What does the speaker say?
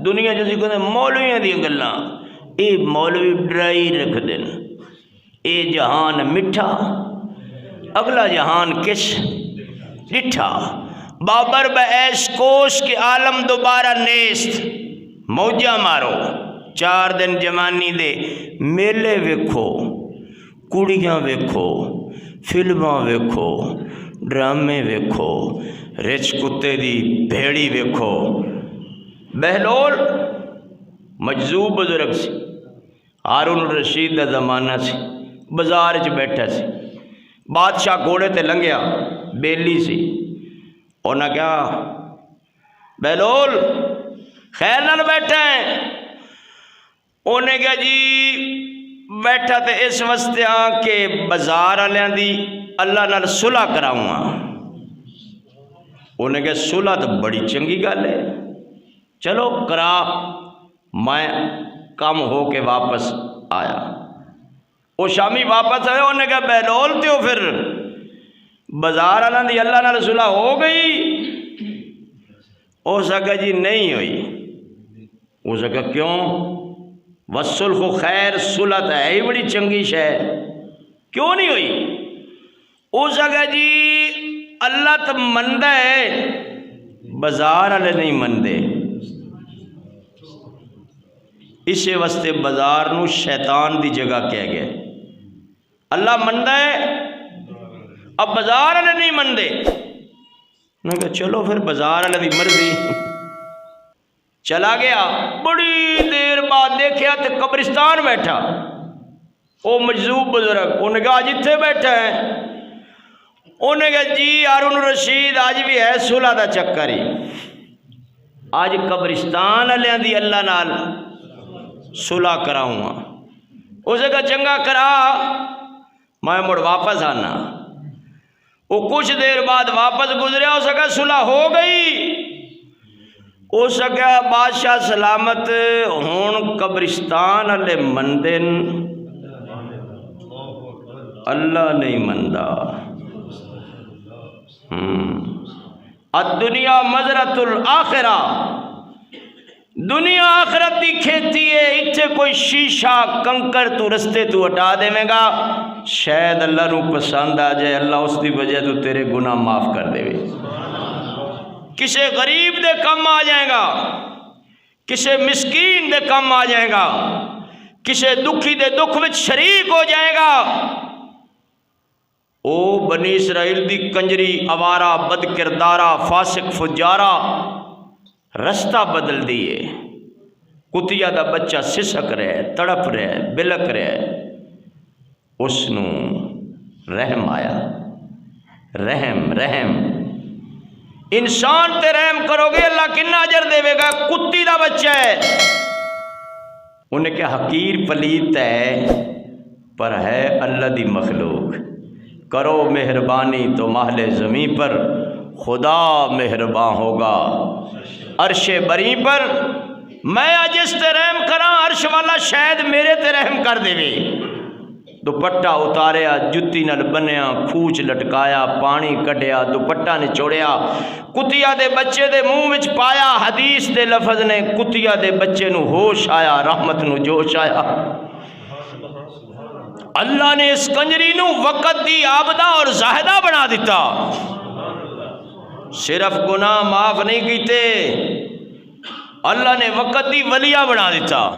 دنیا جیسے کہ مولویاں دی گلاں اے مولوی ڈرائی رکھ دین، اے جہان مٹھا اگلا جہان کش ڈٹھا، بابر بعیش کوش کے عالم دوبارہ نیست، موجہ مارو 4 دن جوانی دے میلے ویکھو، کڑیاں ویکھو، فلماں ویکھو، ڈرامے ویکھو، رچ کتے دی بھیڑی ویکھو۔ بہلول مجذوب بزرگ سی، ہارون الرشید دا زمانہ سی، بازار چ بیٹھا سی، بادشاہ گھوڑے تے لنگیا، بیلی سی، انہاں کیا بہلول خیر نال بیٹھا ہے؟ انہیں کہا جی بیٹھا تے اس واسطے ہاں کہ بازار والیاں دی اللہ نال صلح کراؤں ہاں۔ انہیں کہا صلح تو بڑی چنگی گل ہے، چلو کرا۔ میں کم ہو کے واپس آیا، وہ شامی واپس آئے، انہیں کہا بہلول تیو پھر بازار والیاں دی اللہ نال صلح ہو گئی؟ ہو سکا جی نہیں ہوئی۔ ہو سکا کیوں؟ والصلح خیر، صلح تو ہے ہی بڑی چنگی شے، کیوں نہیں ہوئی؟ ہو سکا جی اللہ تو مندہ ہے، بازار والے نہیں مندے، اسے واسطے بازار نو شیطان دی جگہ کہہ گئے۔ اللہ مندہ ہے اب بازار والے نہیں مندے، انہوں نے کہا چلو پھر بازار والے دی مرضی۔ چلا گیا، بڑی دیر بعد دیکھیا تو قبرستان بیٹھا وہ مجذوب بزرگ۔ انہوں نے کہا آج اتھے بیٹھا ہے؟ انہوں نے کہا جی ہارون الرشید آج بھی ہے صلح دا چکر ہی، آج قبرستان والے دی اللہ نال صلح کراؤں گا۔ اسے کہا چنگا کرا، میں مڑ واپس آنا۔ وہ کچھ دیر بعد واپس گزریا، اسے کہا صلح ہو گئی؟ اس کہا بادشاہ سلامت، ہون قبرستان والے مندن، اللہ نہیں مندہ۔ الدنیا مزرعۃ الآخرہ، دنیا آخرت دی کھیتی ہے، اتھے کوئی شیشہ کنکر تو رستے تو ہٹا دے میں گا، شاید اللہ نو پسند آ جائے، اللہ اس دی وجہ تو تیرے گناہ معاف کر دے وے۔ کسے غریب دے کم آ جائے گا، کسے مسکین دے کم آ جائے گا، کسے دکھی دے دکھ وچ شریک ہو جائے گا۔ او بنی اسرائیل دی کنجری آوارہ بد کردارہ فاسق فجارہ رستہ بدل دیے، کتیا دا بچہ سسک رہے، تڑپ رہے، بلک رہے، اس نو رحم آیا۔ رحم انسان تے رحم کرو گے اللہ کنا اجر دے گا؟ کتی دا بچہ ہے، انہیں کیا حقیر پلیت ہے پر ہے اللہ دی مخلوق، کرو مہربانی تو محل زمین پر خدا مہربان ہوگا عرش بری پر۔ میں آج اس تے رحم کراں، عرش والا شاید میرے تے رحم کر دے وے۔ دوپٹہ اتاریا، جتی نال بنیا، کھوچ لٹکایا، پانی کڈیا، دوپٹہ نچوڑیا، کتیا دے بچے دے منہ وچ پایا، حدیث دے لفظ نے کتیا دے بچے نو ہوش آیا، رحمت نو جوش آیا۔ اللہ نے اس کنجری نو وقت دی عابدہ اور زاہدہ بنا دیتا، صرف گناہ معاف نہیں کیتے، اللہ نے وقت دی ولیہ بنا دیتا۔